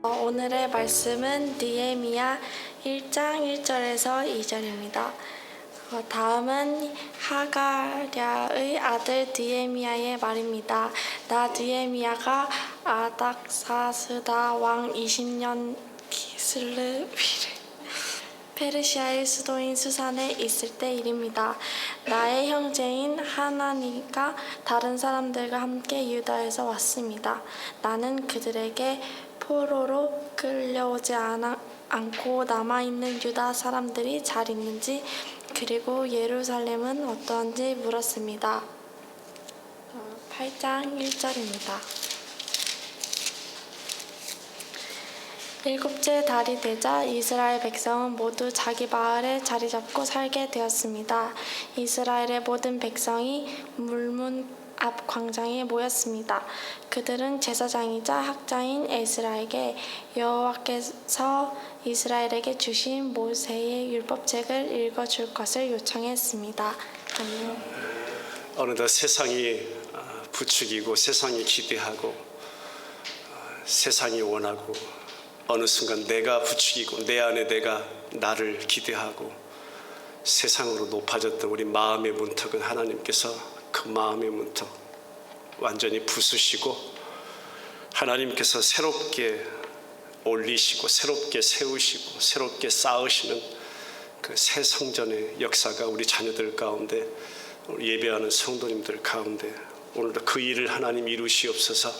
오늘의 말씀은 느헤미야 1장 1절에서 2절입니다. 다음은 하가랴의 아들 느헤미야의 말입니다. 나 느헤미야가 아닥사스다 왕 20년 기슬르 페르시아의 수도인 수산에 있을 때 일입니다. 나의 형제인 하나니가 다른 사람들과 함께 유다에서 왔습니다. 나는 그들에게 포로로 끌려오지 않고 남아있는 유다 사람들이 잘 있는지 그리고 예루살렘은 어떠한지 물었습니다. 8장 1절입니다. 일곱째 달이 되자 이스라엘 백성은 모두 자기 마을에 자리 잡고 살게 되었습니다. 이스라엘의 모든 백성이 물문 앞 광장에 모였습니다. 그들은 제사장이자 학자인 에스라에게 여호와께서 이스라엘에게 주신 모세의 율법책을 읽어줄 것을 요청했습니다. 아멘. 어느덧 세상이 부추기고 세상이 기대하고 세상이 원하고 어느 순간 내가 부추기고 내 안에 내가 나를 기대하고 세상으로 높아졌던 우리 마음의 문턱은 하나님께서 그 마음의 문턱 완전히 부수시고 하나님께서 새롭게 올리시고 새롭게 세우시고 새롭게 쌓으시는 그 새 성전의 역사가 우리 자녀들 가운데 예배하는 성도님들 가운데 오늘도 그 일을 하나님 이루시옵소서.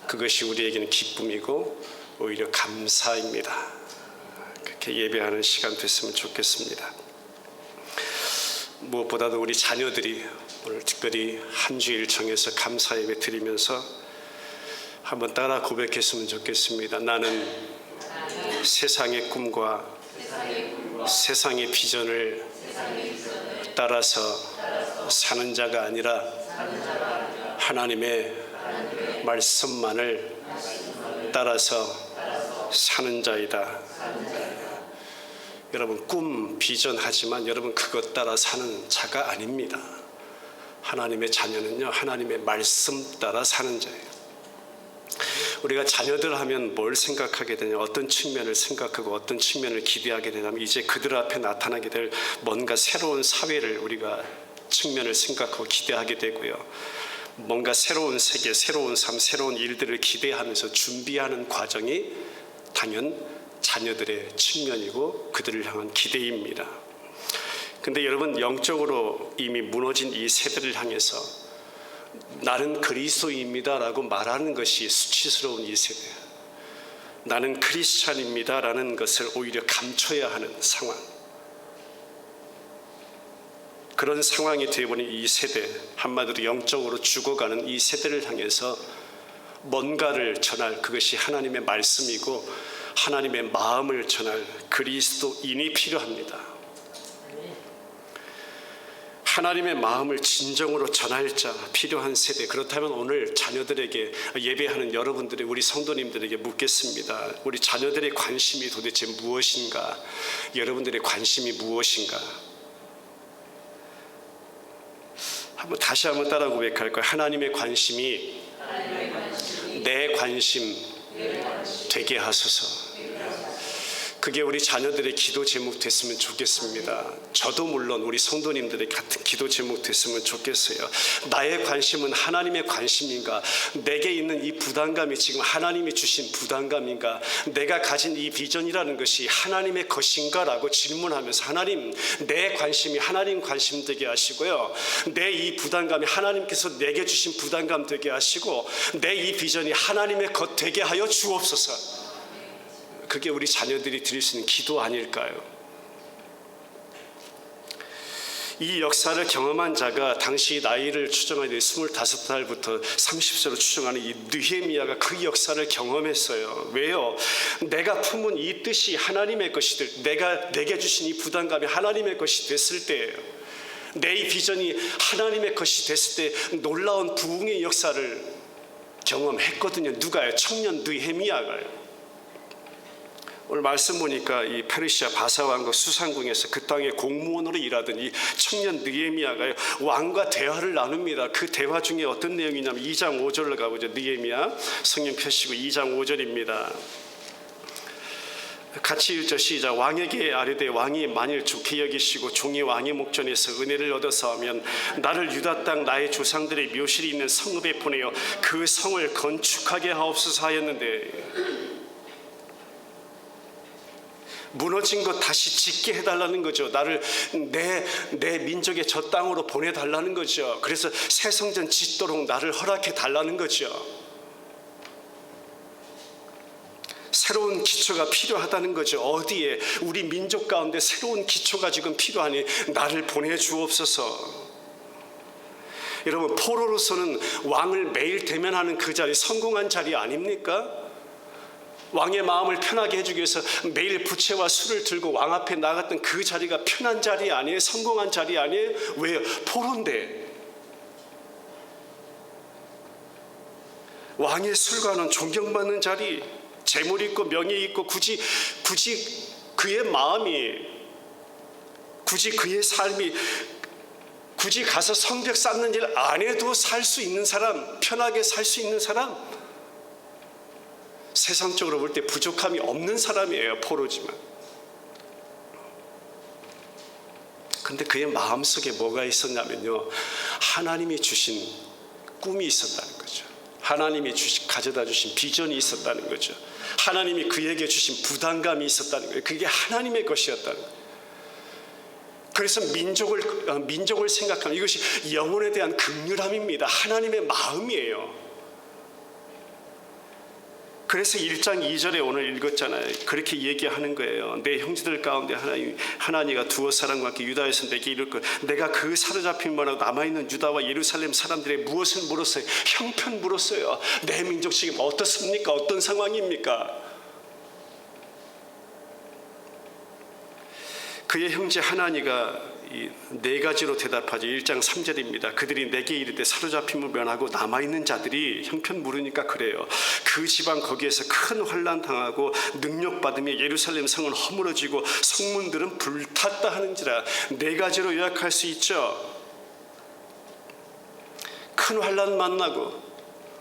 그것이 우리에게는 기쁨이고 오히려 감사입니다. 그렇게 예배하는 시간 됐으면 좋겠습니다. 무엇보다도 우리 자녀들이 오늘 특별히 한 주일 정해서 감사 예배 드리면서 한번 따라 고백했으면 좋겠습니다. 나는 세상의 꿈과 세상의 비전을 따라서 사는 자가 아니라 하나님의 말씀만을 따라서 사는 자이다. 여러분 꿈, 비전 하지만 여러분 그것 따라 사는 자가 아닙니다. 하나님의 자녀는요 하나님의 말씀 따라 사는 자예요. 우리가 자녀들 하면 뭘 생각하게 되냐, 어떤 측면을 생각하고 어떤 측면을 기대하게 되냐면 이제 그들 앞에 나타나게 될 뭔가 새로운 사회를 우리가 측면을 생각하고 기대하게 되고요. 뭔가 새로운 세계, 새로운 삶, 새로운 일들을 기대하면서 준비하는 과정이 당연 자녀들의 측면이고 그들을 향한 기대입니다. 근데 여러분 영적으로 이미 무너진 이 세대를 향해서 나는 그리스도입니다 라고 말하는 것이 수치스러운 이 세대, 나는 크리스찬입니다 라는 것을 오히려 감춰야 하는 상황, 그런 상황이 되어버린 이 세대, 한마디로 영적으로 죽어가는 이 세대를 향해서 뭔가를 전할, 그것이 하나님의 말씀이고 하나님의 마음을 전할 그리스도인이 필요합니다. 하나님의 마음을 진정으로 전할 자 필요한 세대. 그렇다면 오늘 자녀들에게, 예배하는 여러분들의, 우리 성도님들에게 묻겠습니다. 우리 자녀들의 관심이 도대체 무엇인가? 여러분들의 관심이 무엇인가? 다시 한번 따라 고백할 거예요. 하나님의 관심이 내 관심 되게 하소서. 그게 우리 자녀들의 기도 제목 됐으면 좋겠습니다. 저도 물론 우리 성도님들의 같은 기도 제목 됐으면 좋겠어요. 나의 관심은 하나님의 관심인가? 내게 있는 이 부담감이 지금 하나님이 주신 부담감인가? 내가 가진 이 비전이라는 것이 하나님의 것인가? 라고 질문하면서 하나님, 내 관심이 하나님 관심 되게 하시고요, 내 이 부담감이 하나님께서 내게 주신 부담감 되게 하시고 내 이 비전이 하나님의 것 되게 하여 주옵소서. 그게 우리 자녀들이 드릴 수 있는 기도 아닐까요? 이 역사를 경험한 자가 당시 나이를 추정할 때 25살부터 30세로 추정하는 이 느헤미야가 그 역사를 경험했어요. 왜요? 내가 품은 이 뜻이 하나님의 것이 내게 주신 이 부담감이 하나님의 것이 됐을 때예요. 내 이 비전이 하나님의 것이 됐을 때 놀라운 부흥의 역사를 경험했거든요. 누가요? 청년 느헤미야가요. 오늘 말씀 보니까 이 페르시아 바사 왕국 수상궁에서 그 땅의 공무원으로 일하던 이 청년 느헤미야가 왕과 대화를 나눕니다. 그 대화 중에 어떤 내용이냐면 2장 5절로 가보죠. 느헤미야 성경 펴시고 2장 5절입니다. 같이 읽죠. 시작. 왕에게 아뢰되 왕이 만일 좋게 여기시고 종이 왕의 목전에서 은혜를 얻어서 하면 나를 유다 땅 나의 조상들의 묘실이 있는 성읍에 보내어 그 성을 건축하게 하옵소서 하였는데, 무너진 것 다시 짓게 해달라는 거죠. 나를 내 민족의 저 땅으로 보내달라는 거죠. 그래서 새 성전 짓도록 나를 허락해 달라는 거죠. 새로운 기초가 필요하다는 거죠. 어디에? 우리 민족 가운데 새로운 기초가 지금 필요하니 나를 보내주옵소서. 여러분, 포로로서는 왕을 매일 대면하는 그 자리 성공한 자리 아닙니까? 왕의 마음을 편하게 해주기 위해서 매일 부채와 술을 들고 왕 앞에 나갔던 그 자리가 편한 자리 아니에요? 성공한 자리 아니에요? 왜요? 포로인데. 왕의 술관은 존경받는 자리, 재물이 있고 명예 있고 굳이 그의 마음이, 굳이 그의 삶이, 굳이 가서 성벽 쌓는 일 안 해도 살 수 있는 사람, 편하게 살 수 있는 사람, 세상적으로 볼 때 부족함이 없는 사람이에요. 포로지만. 근데 그의 마음속에 뭐가 있었냐면요, 하나님이 주신 꿈이 있었다는 거죠. 하나님이 가져다 주신 비전이 있었다는 거죠. 하나님이 그에게 주신 부담감이 있었다는 거예요. 그게 하나님의 것이었다는 거예요. 그래서 민족을 생각하는 이것이 영혼에 대한 긍휼함입니다. 하나님의 마음이에요. 그래서 1장 2절에 오늘 읽었잖아요. 그렇게 얘기하는 거예요. 내 형제들 가운데 하나님가 두어 사람과 함께 유다에서 내게 이룰 것, 내가 그 사로잡힌 만하고 남아있는 유다와 예루살렘 사람들의 무엇을 물었어요? 형편 물었어요. 내 민족 지금 어떻습니까? 어떤 상황입니까? 그의 형제 하나니가 이 네 가지로 대답하죠. 1장 3절입니다. 그들이 내게 이르되 사로잡힘을 면하고 남아있는 자들이 형편 물으니까 그래요. 그 지방 거기에서 큰 환난 당하고 능력받으며 예루살렘 성은 허물어지고 성문들은 불탔다 하는지라. 네 가지로 요약할 수 있죠. 큰 환난 만나고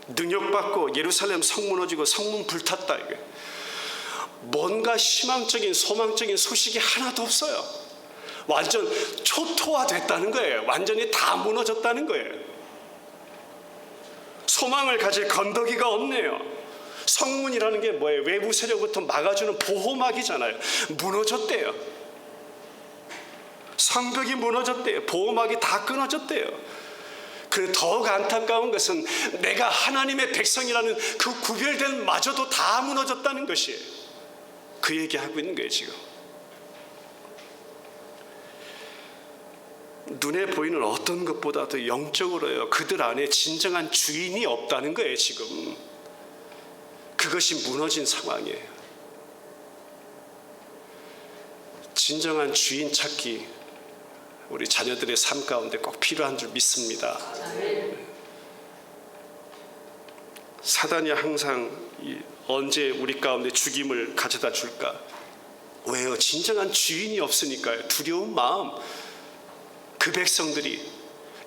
능력받고 예루살렘 성 무너지고 성문 불탔다. 이게 뭔가 희망적인 소망적인 소식이 하나도 없어요. 완전 초토화됐다는 거예요. 완전히 다 무너졌다는 거예요. 소망을 가질 건더기가 없네요. 성문이라는 게 뭐예요? 외부 세력부터 막아주는 보호막이잖아요. 무너졌대요. 성벽이 무너졌대요. 보호막이 다 끊어졌대요. 그 더욱 안타까운 것은 내가 하나님의 백성이라는 그 구별된 마저도 다 무너졌다는 것이에요. 그 얘기하고 있는 거예요 지금. 눈에 보이는 어떤 것보다도 영적으로요, 그들 안에 진정한 주인이 없다는 거예요 지금. 그것이 무너진 상황이에요. 진정한 주인 찾기 우리 자녀들의 삶 가운데 꼭 필요한 줄 믿습니다. 사단이 항상 언제 우리 가운데 죽임을 가져다 줄까? 왜요? 진정한 주인이 없으니까요. 두려운 마음, 그 백성들이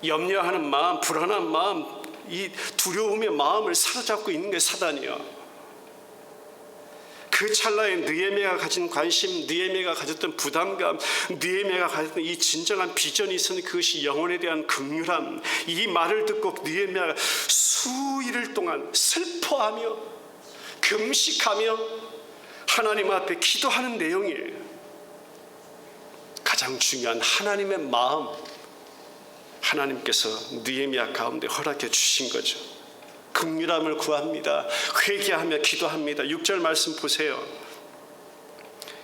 염려하는 마음, 불안한 마음, 이 두려움의 마음을 사로잡고 있는 게 사단이요. 그 찰나에 느헤미야가 가진 관심, 느헤미야가 가졌던 부담감, 느헤미야가 가졌던 이 진정한 비전이 있었는데 그것이 영혼에 대한 긍휼함. 이 말을 듣고 느헤미야가 수일을 동안 슬퍼하며 금식하며 하나님 앞에 기도하는 내용이에요. 가장 중요한 하나님의 마음, 하나님께서 느헤미야 가운데 허락해 주신 거죠. 긍휼함을 구합니다. 회개하며 기도합니다. 6절 말씀 보세요.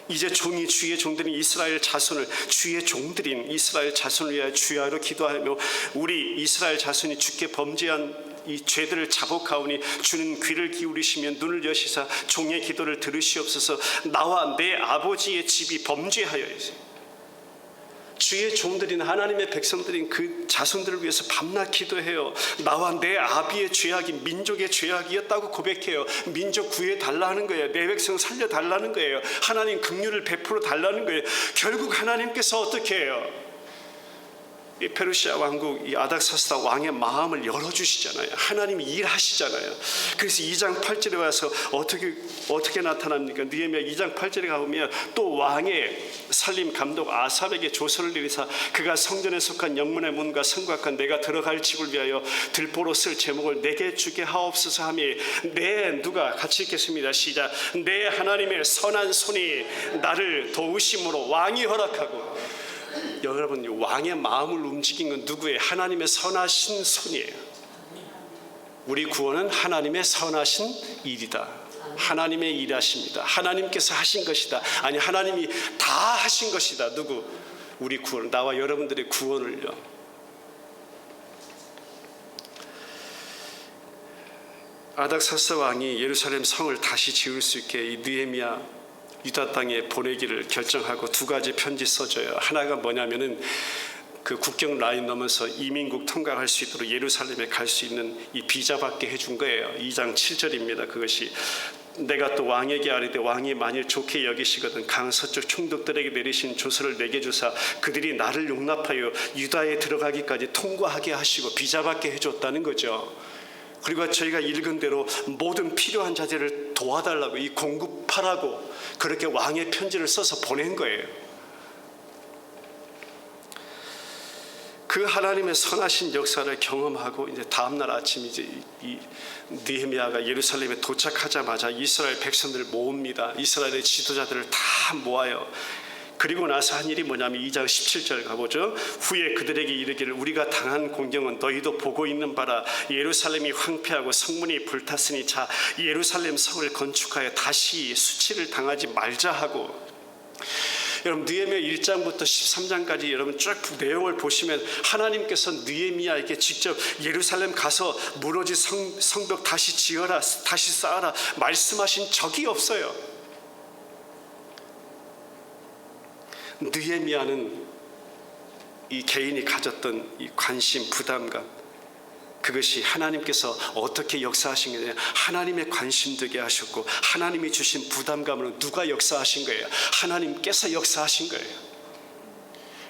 이제 종이 주의 종들인 이스라엘 자손을, 주의 종들인 이스라엘 자손을 위하여 주야로 기도하며 우리 이스라엘 자손이 주께 범죄한 이 죄들을 자복하오니 주는 귀를 기울이시면 눈을 여시사 종의 기도를 들으시옵소서. 나와 내 아버지의 집이 범죄하여 있어요. 주의 종들인 하나님의 백성들인 그 자손들을 위해서 밤낮 기도해요. 나와 내 아비의 죄악이 민족의 죄악이었다고 고백해요. 민족 구해 달라는 거예요. 내 백성 살려 달라는 거예요. 하나님 긍휼을 베풀어 달라는 거예요. 결국 하나님께서 어떻게 해요? 이 페르시아 왕국 이 아닥사스다 왕의 마음을 열어주시잖아요. 하나님이 일하시잖아요. 그래서 2장 8절에 와서 어떻게 나타납니까? 느헤미야 2장 8절에 가보면 또 왕의 살림 감독 아삽에게 조서를 내리사 그가 성전에 속한 영문의 문과 성곽과 내가 들어갈 집을 위하여 들보로 쓸 제목을 내게 주게 하옵소서 하며 내 누가 같이 읽겠습니다. 시작. 내 하나님의 선한 손이 나를 도우심으로 왕이 허락하고. 여러분, 왕의 마음을 움직인 건 누구예요? 하나님의 선하신 손이에요. 우리 구원은 하나님의 선하신 일이다. 하나님의 일하십니다. 하나님께서 하신 것이다. 아니, 하나님이 다 하신 것이다. 누구? 우리 구원, 나와 여러분들의 구원을요. 아닥사스 왕이 예루살렘 성을 다시 지을 수 있게 이 느헤미야 유다 땅에 보내기를 결정하고 두 가지 편지 써줘요. 하나가 뭐냐면은 그 국경 라인 넘어서 이민국 통과할 수 있도록 예루살렘에 갈 수 있는 이 비자 받게 해준 거예요. 2장 7절입니다. 그것이 내가 또 왕에게 아뢰되 왕이 만일 좋게 여기시거든 강 서쪽 총독들에게 내리신 조서를 내게 주사 그들이 나를 용납하여 유다에 들어가기까지 통과하게 하시고 비자 받게 해줬다는 거죠. 그리고 저희가 읽은 대로 모든 필요한 자재를 도와달라고 이 공급하라고 그렇게 왕의 편지를 써서 보낸 거예요. 그 하나님의 선하신 역사를 경험하고 이제 다음 날 아침 이제 이 느헤미야가 예루살렘에 도착하자마자 이스라엘 백성들을 모읍니다. 이스라엘의 지도자들을 다 모아요. 그리고 나서 한 일이 뭐냐면 2장 17절 가보죠. 후에 그들에게 이르기를 우리가 당한 공경은 너희도 보고 있는 바라. 예루살렘이 황폐하고 성문이 불탔으니 자 예루살렘 성을 건축하여 다시 수치를 당하지 말자 하고. 여러분 느헤미야 1장부터 13장까지 여러분 쭉 내용을 보시면 하나님께서 느헤미야에게 직접 예루살렘 가서 무너진 성벽 다시 지어라 다시 쌓아라 말씀하신 적이 없어요. 느헤미야는 이 개인이 가졌던 이 관심, 부담감 그것이 하나님께서 어떻게 역사하신 거냐 하나님의 관심 되게 하셨고 하나님이 주신 부담감으로 누가 역사하신 거예요? 하나님께서 역사하신 거예요.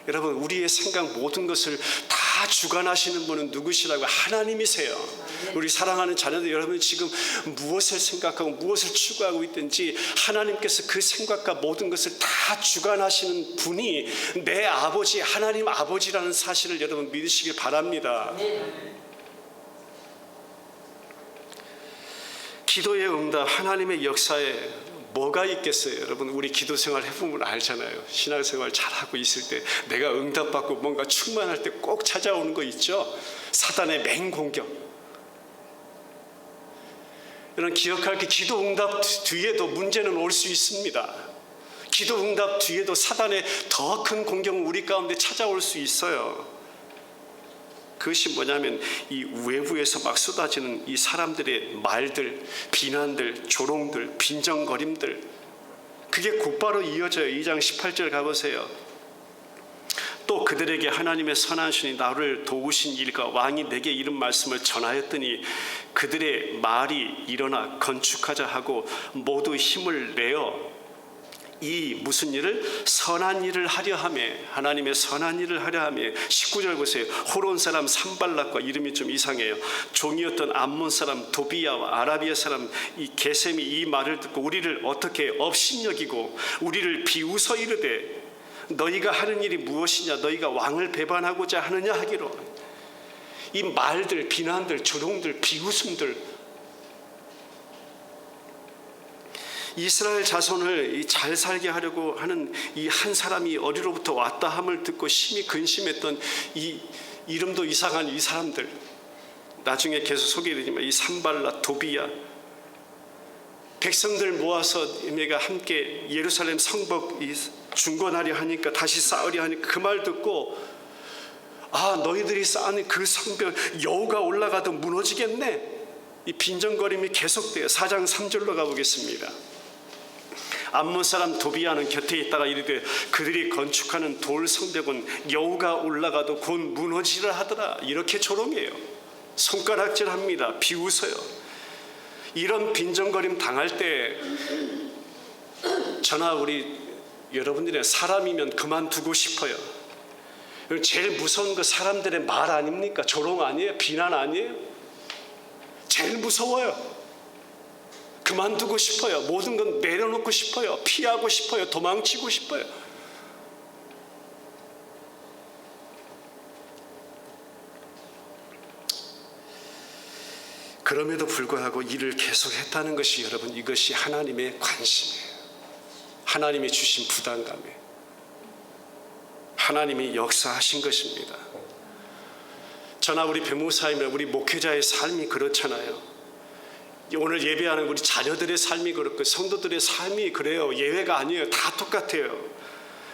여러분 우리의 생각 모든 것을 다 주관하시는 분은 누구시라고? 하나님이세요. 우리 사랑하는 자녀들 여러분 지금 무엇을 생각하고 무엇을 추구하고 있든지 하나님께서 그 생각과 모든 것을 다 주관하시는 분이 내 아버지 하나님 아버지라는 사실을 여러분 믿으시길 바랍니다. 기도의 응답 하나님의 역사에 뭐가 있겠어요? 여러분 우리 기도 생활 해보면 알잖아요. 신앙생활 잘하고 있을 때 내가 응답받고 뭔가 충만할 때 꼭 찾아오는 거 있죠. 사단의 맹공격. 여러분 기억할 게 기도 응답 뒤에도 문제는 올 수 있습니다. 기도 응답 뒤에도 사단의 더 큰 공격은 우리 가운데 찾아올 수 있어요. 그것이 뭐냐면 이 외부에서 막 쏟아지는 이 사람들의 말들, 비난들, 조롱들, 빈정거림들 그게 곧바로 이어져요. 2장 18절 가보세요. 또 그들에게 하나님의 선한 손이 나를 도우신 일과 왕이 내게 이런 말씀을 전하였더니 그들의 말이 일어나 건축하자 하고 모두 힘을 내어 이 무슨 일을 선한 일을 하려 하며 하나님의 선한 일을 하려 하며 19절 보세요. 호론 사람 산발락과 이름이 좀 이상해요. 종이었던 암몬 사람 도비야와 아라비아 사람 이 게셈이 이 말을 듣고 우리를 어떻게 업신여기고 우리를 비웃어 이르되 너희가 하는 일이 무엇이냐 너희가 왕을 배반하고자 하느냐 하기로. 이 말들 비난들 조롱들 비웃음들 이스라엘 자손을 잘 살게 하려고 하는 이 한 사람이 어디로부터 왔다 함을 듣고 심히 근심했던 이 이름도 이상한 이 사람들 나중에 계속 소개해드리지만 이 산발라 도비야 백성들 모아서 얘네가 함께 예루살렘 성벽 중건하려 하니까 다시 쌓으려 하니까 그 말 듣고 아 너희들이 쌓는 그 성벽 여우가 올라가도 무너지겠네. 이 빈정거림이 계속돼요. 4장 3절로 가보겠습니다. 암몬 사람 도비아는 곁에 있다가 이르되 그들이 건축하는 돌 성벽은 여우가 올라가도 곧 무너지라 하더라. 이렇게 조롱해요. 손가락질합니다. 비웃어요. 이런 빈정거림 당할 때 저나 우리 여러분들이 사람이면 그만두고 싶어요. 제일 무서운 거 사람들의 말 아닙니까? 조롱 아니에요? 비난 아니에요? 제일 무서워요. 그만두고 싶어요. 모든 건 내려놓고 싶어요. 피하고 싶어요. 도망치고 싶어요. 그럼에도 불구하고 일을 계속했다는 것이 여러분, 이것이 하나님의 관심이에요. 하나님이 주신 부담감이에요. 하나님이 역사하신 것입니다. 저나 우리 변호사이나 우리 목회자의 삶이 그렇잖아요. 오늘 예배하는 우리 자녀들의 삶이 그렇고 성도들의 삶이 그래요. 예외가 아니에요. 다 똑같아요.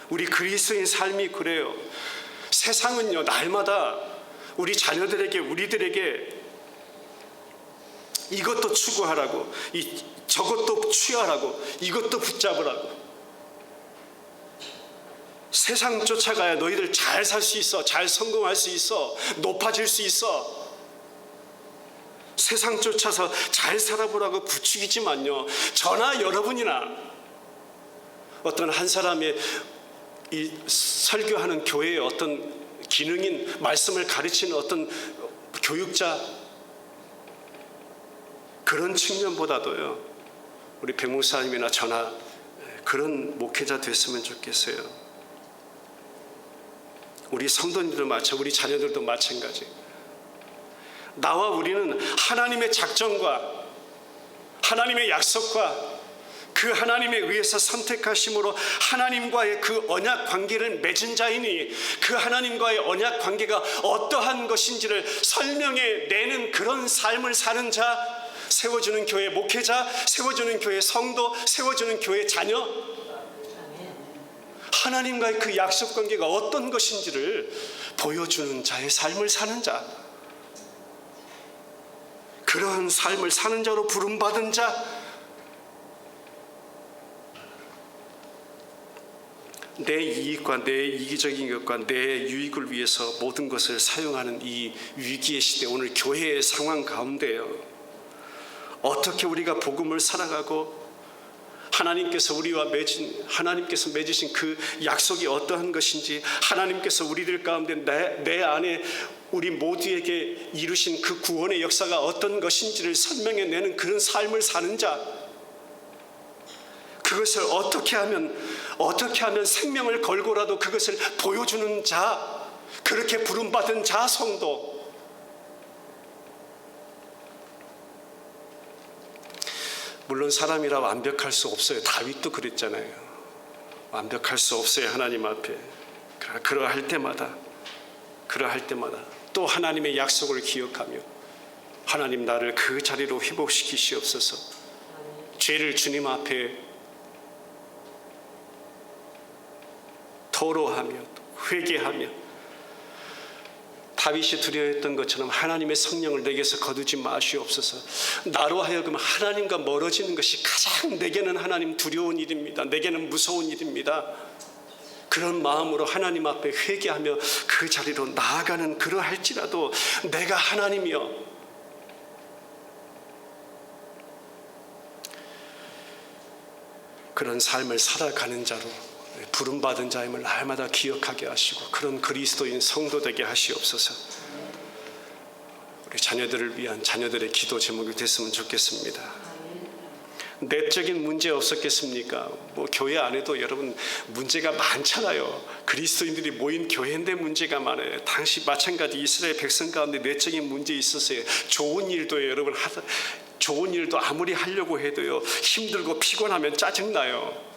우리 그리스도인 삶이 그래요. 세상은요, 날마다 우리 자녀들에게, 우리들에게 이것도 추구하라고, 저것도 취하라고, 이것도 붙잡으라고. 세상 쫓아가야 너희들 잘 살 수 있어, 잘 성공할 수 있어, 높아질 수 있어. 세상 쫓아서 잘 살아보라고 부추기지만요, 저나 여러분이나 어떤 한 사람의 이 설교하는 교회의 어떤 기능인, 말씀을 가르치는 어떤 교육자, 그런 측면보다도요, 우리 백목사님이나 저나 그런 목회자 됐으면 좋겠어요. 우리 성도님들도 마찬가지, 우리 자녀들도 마찬가지. 나와 우리는 하나님의 작정과 하나님의 약속과 그 하나님에 의해서 선택하심으로 하나님과의 그 언약 관계를 맺은 자이니, 그 하나님과의 언약 관계가 어떠한 것인지를 설명해 내는 그런 삶을 사는 자, 세워주는 교회 목회자, 세워주는 교회 성도, 세워주는 교회 자녀, 하나님과의 그 약속 관계가 어떤 것인지를 보여주는 자의 삶을 사는 자, 그런 삶을 사는 자로 부름받은 자, 내 이익과 내 이기적인 것과 내 유익을 위해서 모든 것을 사용하는 이 위기의 시대, 오늘 교회의 상황 가운데요, 어떻게 우리가 복음을 살아가고 하나님께서 하나님께서 맺으신 그 약속이 어떠한 것인지, 하나님께서 우리들 가운데 내 안에 우리 모두에게 이루신 그 구원의 역사가 어떤 것인지를 설명해내는 그런 삶을 사는 자, 그것을 어떻게 하면 생명을 걸고라도 그것을 보여주는 자, 그렇게 부름받은 자 성도. 물론 사람이라 완벽할 수 없어요. 다윗도 그랬잖아요. 완벽할 수 없어요, 하나님 앞에. 그러할 때마다 또 하나님의 약속을 기억하며, 하나님 나를 그 자리로 회복시키시옵소서. 죄를 주님 앞에 토로하며 회개하며, 다윗이 두려워했던 것처럼 하나님의 성령을 내게서 거두지 마시옵소서. 나로 하여금 하나님과 멀어지는 것이 가장 내게는 하나님 두려운 일입니다. 내게는 무서운 일입니다. 그런 마음으로 하나님 앞에 회개하며 그 자리로 나아가는, 그러할지라도 내가 하나님이여, 그런 삶을 살아가는 자로 부름받은 자임을 날마다 기억하게 하시고, 그런 그리스도인 성도 되게 하시옵소서. 우리 자녀들을 위한 자녀들의 기도 제목이 됐으면 좋겠습니다. 내적인 문제 없었겠습니까? 교회 안에도 여러분 문제가 많잖아요. 그리스도인들이 모인 교회인데 문제가 많아요. 당시 마찬가지 이스라엘 백성 가운데 내적인 문제 있었어요. 좋은 일도 여러분 좋은 일도 아무리 하려고 해도요, 힘들고 피곤하면 짜증나요.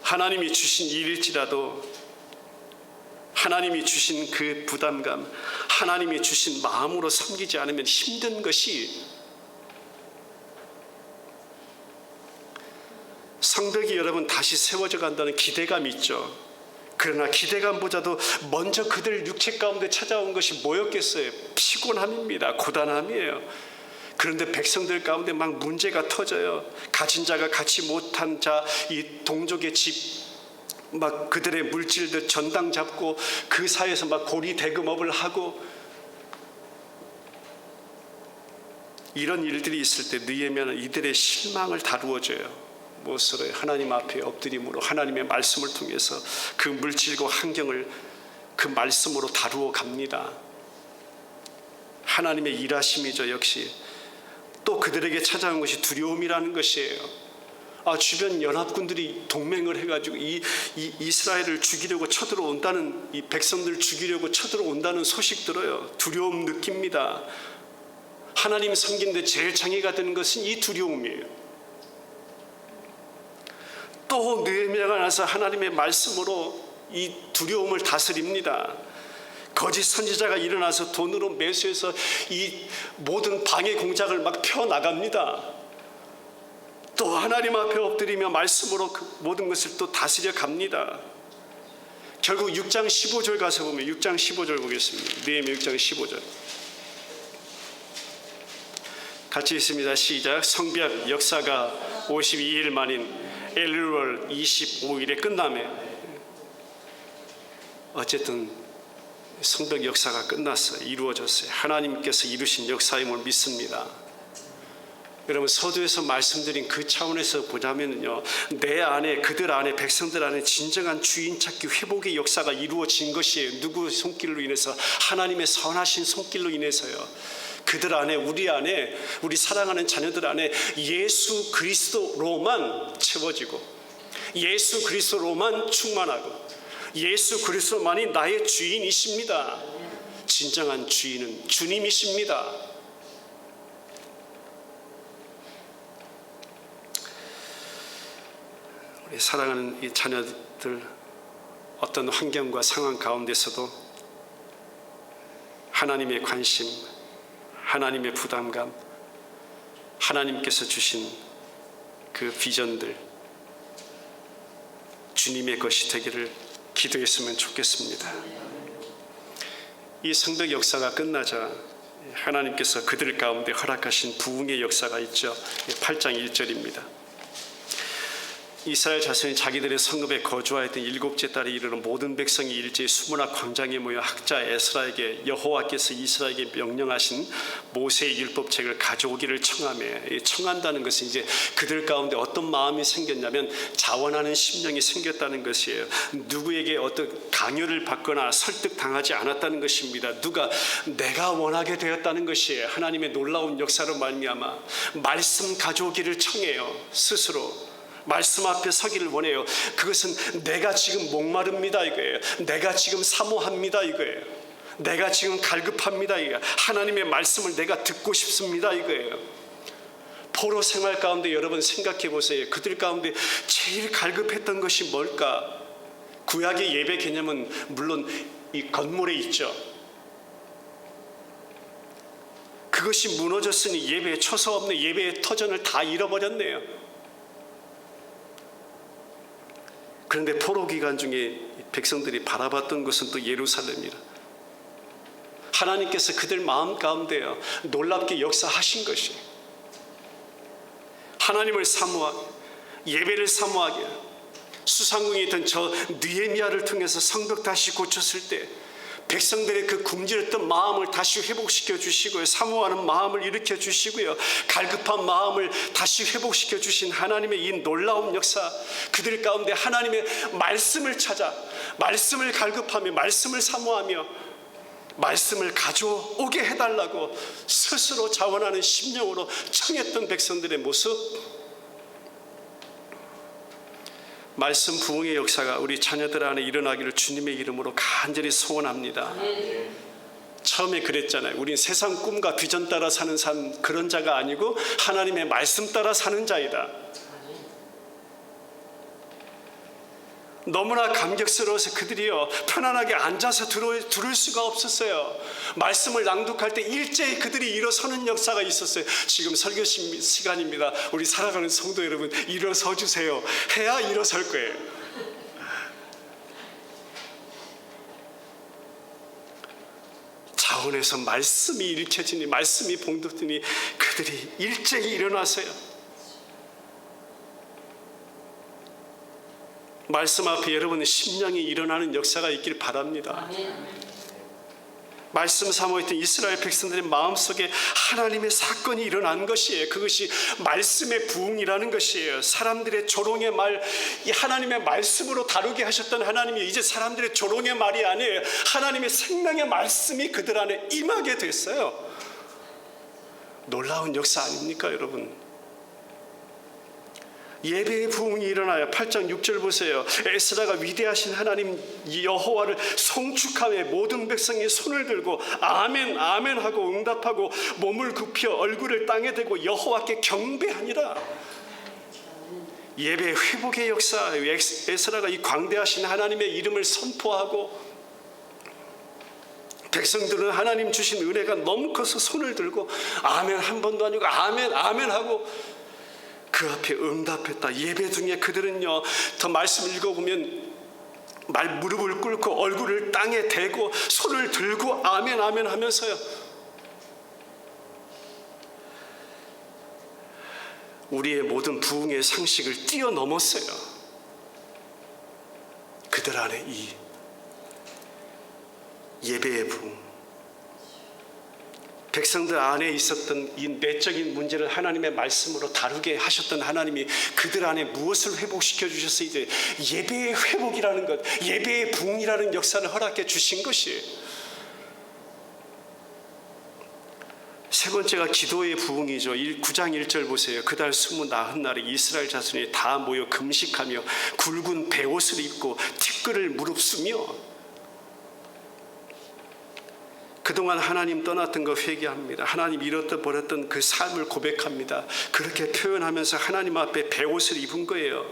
하나님이 주신 일일지라도, 하나님이 주신 그 부담감, 하나님이 주신 마음으로 섬기지 않으면 힘든 것이, 성벽이 여러분 다시 세워져 간다는 기대감이 있죠. 그러나 기대감보다도 먼저 그들 육체 가운데 찾아온 것이 뭐였겠어요? 피곤함입니다. 고단함이에요. 그런데 백성들 가운데 막 문제가 터져요. 가진 자가 갖지 못한 자, 이 동족의 집, 막 그들의 물질들 전당 잡고 그 사이에서 막 고리 대금업을 하고, 이런 일들이 있을 때 느헤미야는 이들의 실망을 다루어줘요. 무엇으로? 하나님 앞에 엎드림으로, 하나님의 말씀을 통해서 그 물질과 환경을 그 말씀으로 다루어 갑니다. 하나님의 일하심이죠. 역시 또 그들에게 찾아온 것이 두려움이라는 것이에요. 주변 연합군들이 동맹을 해가지고 이 이스라엘을 죽이려고 쳐들어온다는, 이 백성들을 죽이려고 쳐들어온다는 소식 들어요. 두려움 느낍니다. 하나님 섬기는데 제일 장애가 되는 것은 이 두려움이에요. 또 느헤미야가 나서 하나님의 말씀으로 이 두려움을 다스립니다. 거짓 선지자가 일어나서 돈으로 매수해서 이 모든 방해 공작을 막 펴나갑니다. 또 하나님 앞에 엎드리며 말씀으로 그 모든 것을 또 다스려 갑니다. 결국 6장 15절 가서 보면, 6장 15절 보겠습니다. 느헤미야 6장 15절 같이 있습니다. 시작. 성벽 역사가 52일 만인 엘룰월 25일에 끝나며, 어쨌든 성벽 역사가 끝났어요. 이루어졌어요. 하나님께서 이루신 역사임을 믿습니다. 여러분, 서두에서 말씀드린 그 차원에서 보자면요, 내 안에, 그들 안에, 백성들 안에 진정한 주인 찾기 회복의 역사가 이루어진 것이에요. 누구 손길로 인해서? 하나님의 선하신 손길로 인해서요. 그들 안에, 우리 안에, 우리 사랑하는 자녀들 안에 예수 그리스도로만 채워지고, 예수 그리스도로만 충만하고, 예수 그리스도만이 나의 주인이십니다. 진정한 주인은 주님이십니다. 우리 사랑하는 이 자녀들, 어떤 환경과 상황 가운데서도 하나님의 관심, 하나님의 부담감, 하나님께서 주신 그 비전들 주님의 것이 되기를 기도했으면 좋겠습니다. 이 성벽 역사가 끝나자 하나님께서 그들 가운데 허락하신 부흥의 역사가 있죠. 8장 1절입니다. 이스라엘 자손이 자기들의 성읍에 거주하였던 7째 달에 이르러 모든 백성이 일제히 수문학 광장에 모여 학자 에스라에게 여호와께서 이스라엘에게 명령하신 모세의 율법책을 가져오기를 청하며, 청한다는 것은 이제 그들 가운데 어떤 마음이 생겼냐면 자원하는 심령이 생겼다는 것이에요. 누구에게 어떤 강요를 받거나 설득당하지 않았다는 것입니다. 누가 내가 원하게 되었다는 것이에요. 하나님의 놀라운 역사로 말미암아 말씀 가져오기를 청해요. 스스로 말씀 앞에 서기를 원해요. 그것은 내가 지금 목마릅니다 이거예요. 내가 지금 사모합니다 이거예요. 내가 지금 갈급합니다 이거예요. 하나님의 말씀을 내가 듣고 싶습니다 이거예요. 포로 생활 가운데 여러분 생각해 보세요. 그들 가운데 제일 갈급했던 것이 뭘까? 구약의 예배 개념은 물론 이 건물에 있죠. 그것이 무너졌으니 예배에 처소 없는 예배의 터전을 다 잃어버렸네요. 그런데 포로 기간 중에 백성들이 바라봤던 것은 또 예루살렘이라. 하나님께서 그들 마음 가운데요 놀랍게 역사하신 것이, 하나님을 사모하게, 예배를 사모하게, 수상궁에 있던 저 느헤미야를 통해서 성벽 다시 고쳤을 때 백성들의 그 굶주렸던 마음을 다시 회복시켜 주시고요, 사모하는 마음을 일으켜 주시고요, 갈급한 마음을 다시 회복시켜 주신 하나님의 이 놀라운 역사, 그들 가운데 하나님의 말씀을 찾아 말씀을 갈급하며 말씀을 사모하며 말씀을 가져오게 해달라고 스스로 자원하는 심령으로 청했던 백성들의 모습, 말씀 부흥의 역사가 우리 자녀들 안에 일어나기를 주님의 이름으로 간절히 소원합니다. 처음에 그랬잖아요. 우린 세상 꿈과 비전 따라 사는 삶, 그런 자가 아니고 하나님의 말씀 따라 사는 자이다. 너무나 감격스러워서 그들이요 편안하게 앉아서 들을 수가 없었어요. 말씀을 낭독할 때 일제히 그들이 일어서는 역사가 있었어요. 지금 설교 시간입니다. 우리 살아가는 성도 여러분, 일어서 주세요. 해야 일어설 거예요. 자원에서 말씀이 읽혀지니 말씀이 봉독되니 그들이 일제히 일어나서요. 말씀 앞에 여러분의 심령이 일어나는 역사가 있길 바랍니다. 말씀 사모했던 이스라엘 백성들의 마음속에 하나님의 사건이 일어난 것이에요. 그것이 말씀의 부흥이라는 것이에요. 사람들의 조롱의 말, 이 하나님의 말씀으로 다루게 하셨던 하나님이 이제 사람들의 조롱의 말이 아니에요. 하나님의 생명의 말씀이 그들 안에 임하게 됐어요. 놀라운 역사 아닙니까, 여러분? 예배의 부흥이 일어나요. 8장 6절 보세요. 에스라가 위대하신 하나님 여호와를 송축하며 모든 백성이 손을 들고 아멘 아멘 하고 응답하고 몸을 굽혀 얼굴을 땅에 대고 여호와께 경배하니라. 예배 회복의 역사. 에스라가 이 광대하신 하나님의 이름을 선포하고 백성들은 하나님 주신 은혜가 너무 커서 손을 들고 아멘 한 번도 아니고 아멘 아멘 하고 그 앞에 응답했다. 예배 중에 그들은요, 더 말씀 읽어보면 무릎을 꿇고 얼굴을 땅에 대고 손을 들고 아멘 아멘 하면서요, 우리의 모든 부흥의 상식을 뛰어넘었어요. 그들 안에 이 예배의 부흥, 백성들 안에 있었던 이 내적인 문제를 하나님의 말씀으로 다루게 하셨던 하나님이 그들 안에 무엇을 회복시켜 주셔서 이제 예배의 회복이라는 것, 예배의 부흥이라는 역사를 허락해 주신 것이에요. 세 번째가 기도의 부흥이죠. 9장 1절 보세요. 그달 29날에 이스라엘 자손이 다 모여 금식하며 굵은 베옷을 입고 티끌을 무릅쓰며 그동안 하나님 떠났던 거 회개합니다. 하나님 잃었던 버렸던 그 삶을 고백합니다. 그렇게 표현하면서 하나님 앞에 베옷을 입은 거예요.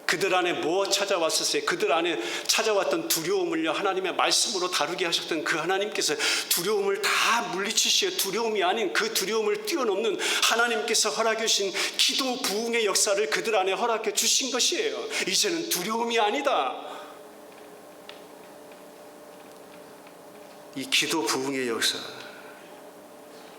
그들 안에 뭐 찾아왔었어요? 그들 안에 찾아왔던 두려움을요, 하나님의 말씀으로 다루게 하셨던 그 하나님께서 두려움을 다 물리치시어 두려움이 아닌 그 두려움을 뛰어넘는 하나님께서 허락해 주신 기도 부흥의 역사를 그들 안에 허락해 주신 것이에요. 이제는 두려움이 아니다. 이 기도 부흥의 역사,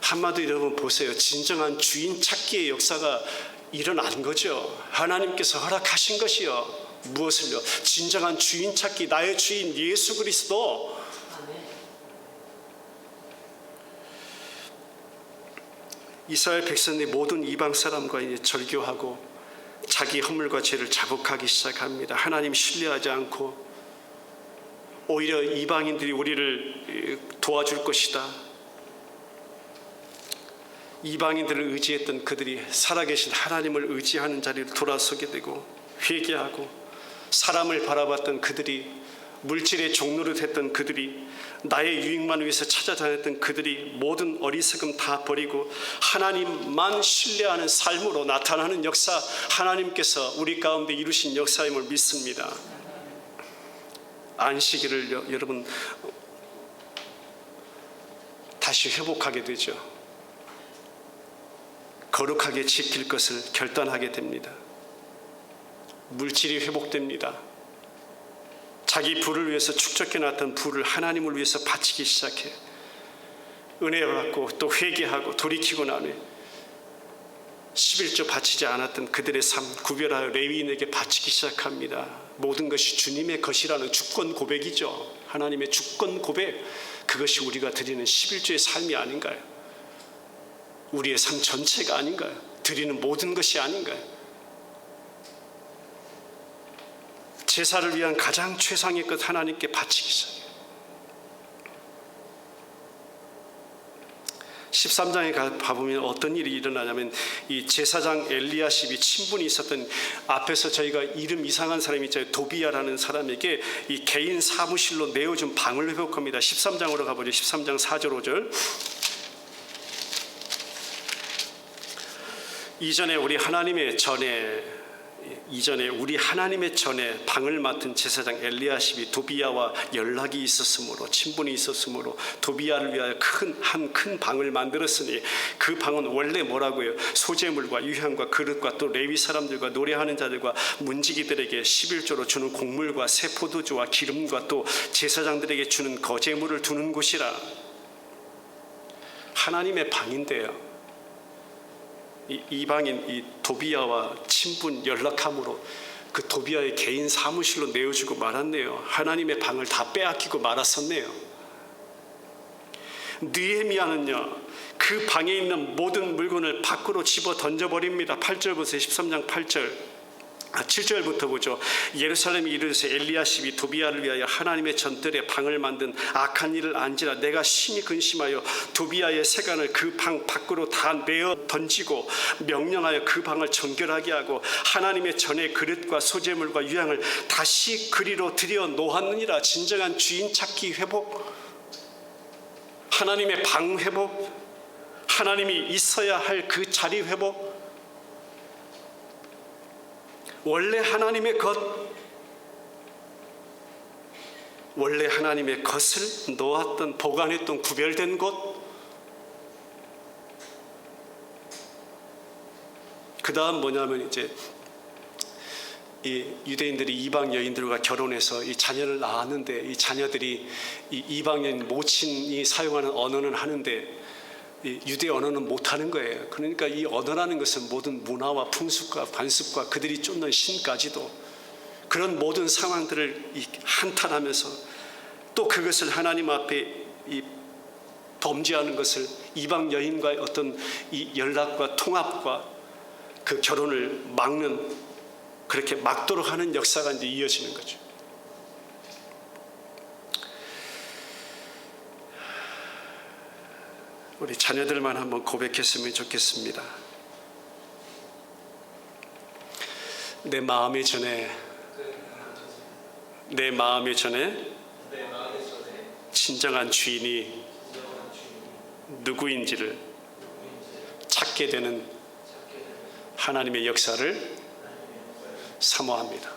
한마디로 여러분 보세요. 진정한 주인 찾기의 역사가 일어난 거죠. 하나님께서 허락하신 것이요. 무엇을요? 진정한 주인 찾기, 나의 주인 예수 그리스도. 이스라엘 백성이 모든 이방 사람과 이제 절교하고 자기 허물과 죄를 자복하기 시작합니다. 하나님 신뢰하지 않고 오히려 이방인들이 우리를 도와줄 것이다. 이방인들을 의지했던 그들이 살아계신 하나님을 의지하는 자리로 돌아서게 되고 회개하고, 사람을 바라봤던 그들이, 물질의 종로를 했던 그들이, 나의 유익만 위해서 찾아다녔던 그들이 모든 어리석음 다 버리고 하나님만 신뢰하는 삶으로 나타나는 역사, 하나님께서 우리 가운데 이루신 역사임을 믿습니다. 안식일을 여러분 다시 회복하게 되죠. 거룩하게 지킬 것을 결단하게 됩니다. 물질이 회복됩니다. 자기 부를 위해서 축적해놨던 부를 하나님을 위해서 바치기 시작해 은혜를 받고 또 회개하고 돌이키고 나면 11조 바치지 않았던 그들의 삶 구별하여 레위인에게 바치기 시작합니다. 모든 것이 주님의 것이라는 주권 고백이죠. 하나님의 주권 고백, 그것이 우리가 드리는 11조의 삶이 아닌가요? 우리의 삶 전체가 아닌가요? 드리는 모든 것이 아닌가요? 제사를 위한 가장 최상의 것 하나님께 바치기 시작해요. 13장에 가보면 어떤 일이 일어나냐면, 이 제사장 엘리야십이 친분이 있었던, 앞에서 저희가 이름 이상한 사람이 있잖아요. 도비야라는 사람에게 이 개인 사무실로 내어준 방을 회복합니다. 13장으로 가보죠. 13장 4절 5절. 이전에 우리 하나님의 전에 이전에 우리 하나님의 전에 방을 맡은 제사장 엘리야십이 도비야와 연락이 있었으므로, 친분이 있었으므로 도비야를 위하여 큰 방을 만들었으니, 그 방은 원래 뭐라고요? 소재물과 유향과 그릇과 또 레위 사람들과 노래하는 자들과 문지기들에게 11조로 주는 곡물과 새 포도주와 기름과 또 제사장들에게 주는 거제물을 두는 곳이라. 하나님의 방인데요, 이방인 이 도비야와 친분 연락함으로 그 도비야의 개인 사무실로 내어주고 말았네요. 하나님의 방을 다 빼앗기고 말았었네요. 느헤미야는요, 그 방에 있는 모든 물건을 밖으로 집어 던져버립니다. 8절 보세요. 13장 7절부터 보죠. 예루살렘이 이르되 엘리야십이 도비야를 위하여 하나님의 전뜰에 방을 만든 악한 일을 안지라. 내가 심히 근심하여 도비야의 세간을 그 방 밖으로 다 내어 던지고 명령하여 그 방을 정결하게 하고 하나님의 전의 그릇과 소재물과 유향을 다시 그리로 들여 놓았느니라. 진정한 주인 찾기 회복, 하나님의 방 회복, 하나님이 있어야 할 그 자리 회복, 원래 하나님의 것을 놓았던, 보관했던 구별된 곳. 그 다음 뭐냐면 이제 이 유대인들이 이방 여인들과 결혼해서 이 자녀를 낳았는데, 이 자녀들이 이 이방 여인 모친이 사용하는 언어는 하는데 이 유대 언어는 못하는 거예요. 그러니까 이 언어라는 것은 모든 문화와 풍습과 관습과 그들이 쫓는 신까지도, 그런 모든 상황들을 한탄하면서 또 그것을 하나님 앞에 범죄하는 것을, 이방 여인과의 어떤 이 연락과 통합과 그 결혼을 막는, 그렇게 막도록 하는 역사가 이제 이어지는 거죠. 우리 자녀들만 한번 고백했으면 좋겠습니다. 내 마음이 전에 진정한 주인이 누구인지를 찾게 되는 하나님의 역사를 사모합니다.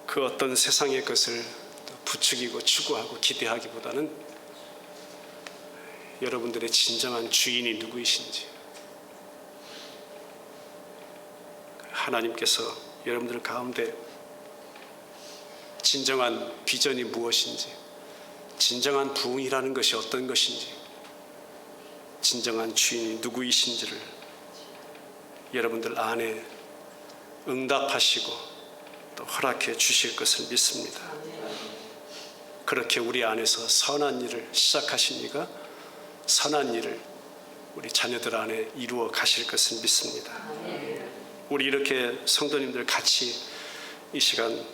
그 어떤 세상의 것을 부추기고 추구하고 기대하기보다는 여러분들의 진정한 주인이 누구이신지, 하나님께서 여러분들 가운데 진정한 비전이 무엇인지, 진정한 부흥이라는 것이 어떤 것인지, 진정한 주인이 누구이신지를 여러분들 안에 응답하시고 또 허락해 주실 것을 믿습니다. 그렇게 우리 안에서 선한 일을 시작하신 이가 선한 일을 우리 자녀들 안에 이루어 가실 것을 믿습니다. 우리 이렇게 성도님들 같이 이 시간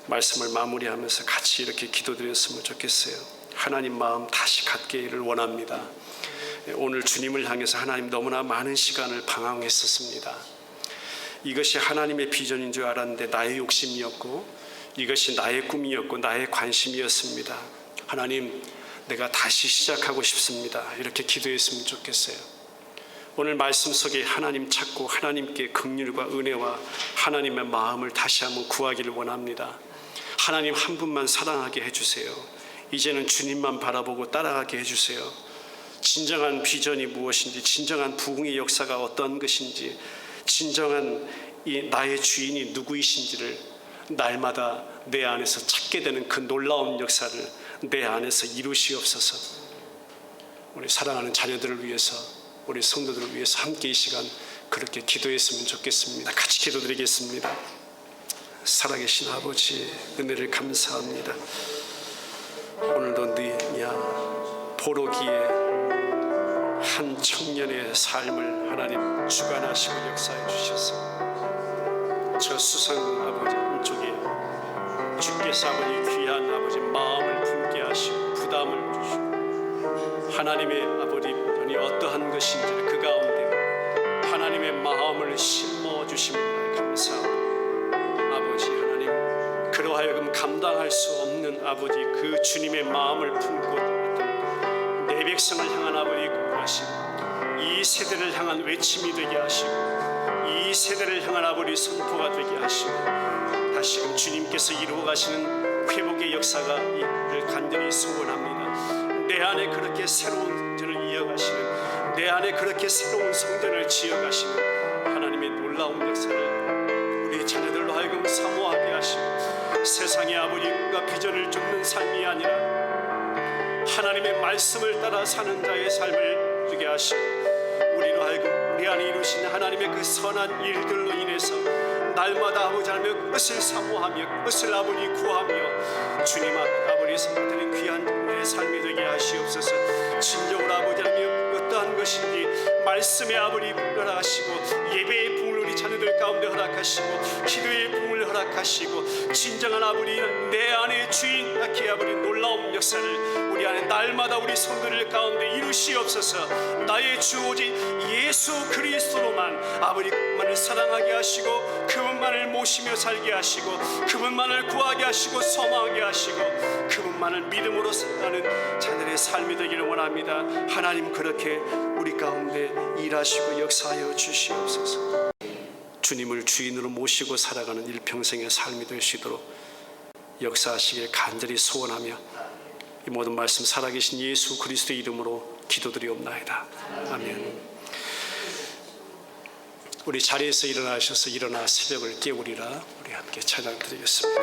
말씀을 마무리하면서 같이 이렇게 기도드렸으면 좋겠어요. 하나님 마음 다시 갖기를 원합니다. 오늘 주님을 향해서 하나님 너무나 많은 시간을 방황했었습니다. 이것이 하나님의 비전인 줄 알았는데 나의 욕심이었고, 이것이 나의 꿈이었고 나의 관심이었습니다. 하나님, 내가 다시 시작하고 싶습니다. 이렇게 기도했으면 좋겠어요. 오늘 말씀 속에 하나님 찾고 하나님께 긍휼과 은혜와 하나님의 마음을 다시 한번 구하기를 원합니다. 하나님 한 분만 사랑하게 해주세요. 이제는 주님만 바라보고 따라가게 해주세요. 진정한 비전이 무엇인지, 진정한 부흥의 역사가 어떤 것인지, 진정한 이 나의 주인이 누구이신지를 날마다 내 안에서 찾게 되는 그 놀라운 역사를 내 안에서 이루시옵소서. 우리 사랑하는 자녀들을 위해서, 우리 성도들을 위해서 함께 이 시간 그렇게 기도했으면 좋겠습니다. 같이 기도드리겠습니다. 살아계신 아버지, 은혜를 감사합니다. 오늘도 느헤미야 보로기에 한 청년의 삶을 하나님 주관하시고 역사해 주셔서 저 수상궁 아버지 한쪽에 주께서 아버지 귀한 아버지 마음을 품게 하시고 부담을 주시고 하나님의 아버지 편이 어떠한 것인지를 그 가운데 하나님의 마음을 심어 주심을 감사합니다. 아버지 하나님, 그러하여금 감당할 수 없는 아버지 그 주님의 마음을 품고 내 내 백성을 향한 아버지 구하시고 이 세대를 향한 외침이 되게 하시고 이 세대를 향한 아버지 선포가 되게 하시고 다시금 주님께서 이루어 가시는 회복의 역사가 를 간절히 소원합니다. 내 안에 그렇게 새로운 전을 이어가시는, 내 안에 그렇게 새로운 성전을 지어가시는 하나님의 놀라운 역사를 우리 자녀들로 하여금 사모하게 하시고 세상의 아버지 꿈과 비전을 쫓는 삶이 아니라 하나님의 말씀을 따라 사는 자의 삶을 주게 하시고 우리로 하여금 우리 안에 이루신 하나님의 그 선한 일들로 인해서 날마다 아버지 하나님의 그것을 사모하며 그것을 아버지 구하며 주님 앞에 아버지 선포드린 귀한 우리의 삶이 되게 하시옵소서. 진정으로 아버지 하나님 어떠한 것인지 말씀의 아버지 허락하시고 예배의 부흥을 우리 자녀들 가운데 허락하시고 기도의 부흥을 허락하시고 진정한 아버지 내 안에 주인 낳게 아버지 놀라운 역사를 우리 안에 날마다 우리 성도들 가운데 이루시옵소서. 나의 주 오직 예수 그리스도로만 아버지 그분만을 사랑하게 하시고 그분만을 모시며 살게 하시고 그분만을 구하게 하시고 소망하게 하시고 그분만을 믿음으로 살아가는 자들의 삶이 되기를 원합니다. 하나님 그렇게 우리 가운데 일하시고 역사하여 주시옵소서. 주님을 주인으로 모시고 살아가는 일평생의 삶이 될 수 있도록 역사하시길 간절히 소원하며 이 모든 말씀 살아계신 예수 그리스도의 이름으로 기도드리옵나이다. 아멘. 우리 자리에서 일어나셔서 일어나 새벽을 깨우리라 우리 함께 찬양드리겠습니다.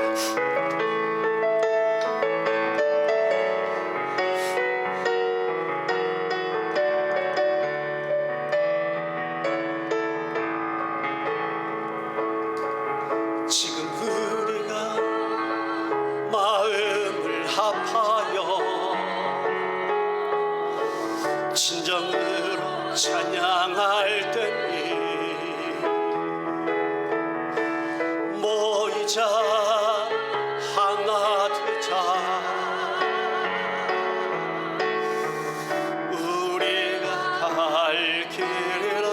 진정으로 찬양할 때니 모이자 하나 되자 우리가 갈 길이라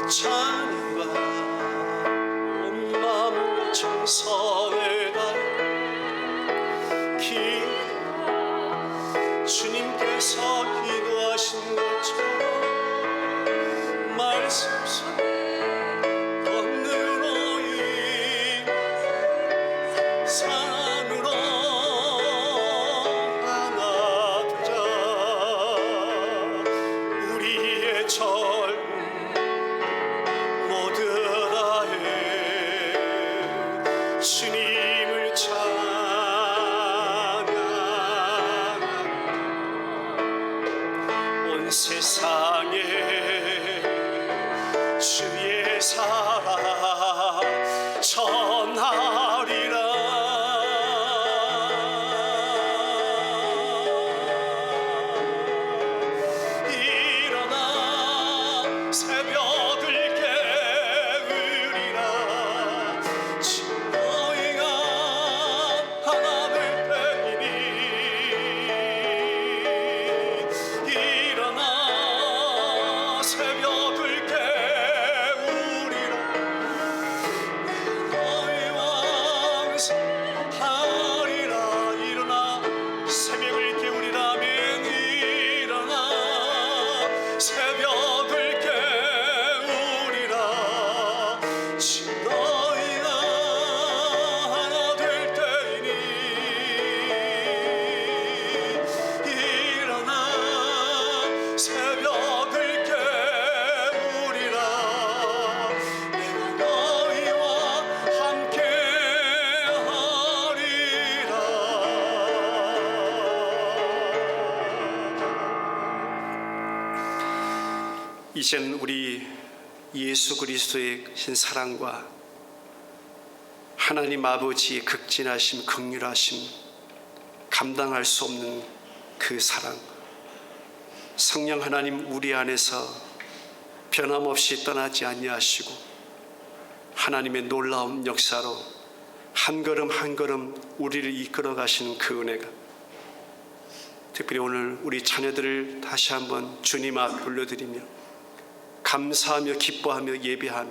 찬양과 온 마음과 정성을 다해 주님께서 기도하신 것처럼 말씀 속에 건너로 이 산으로 하나 되자 우리의 젊음 모두 다해 주님을 세상에 주의 사랑 전하리라. 일어나 새벽을 깨우리라. 너희가 하나 될 때이니 새벽을 깨우리라. 너희 왕성하리라. 일어나 새벽을 깨우리라면 일어나 새벽을 깨우리라. 너희가 하나 될 때이니 일어나 새벽을 깨우리라. 내가 너희와 함께 하리라. 이젠 우리 예수 그리스도의 신 사랑과 하나님 아버지의 극진하심 긍휼하심 감당할 수 없는 그 사랑 성령 하나님 우리 안에서 변함없이 떠나지 아니하시고 하나님의 놀라운 역사로 한 걸음 한 걸음 우리를 이끌어 가시는 그 은혜가 특별히 오늘 우리 자녀들을 다시 한번 주님 앞 올려드리며 감사하며 기뻐하며 예배하며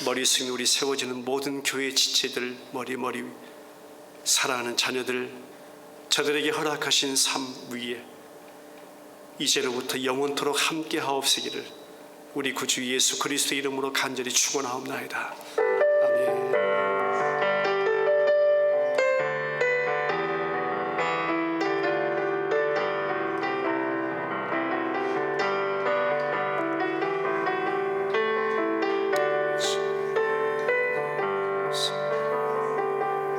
머릿속에 우리 세워지는 모든 교회 지체들 머리 사랑하는 자녀들 저들에게 허락하신 삶 위에 이제로부터 영원토록 함께 하옵시기를 우리 구주 예수 그리스도의 이름으로 간절히 축원하옵나이다.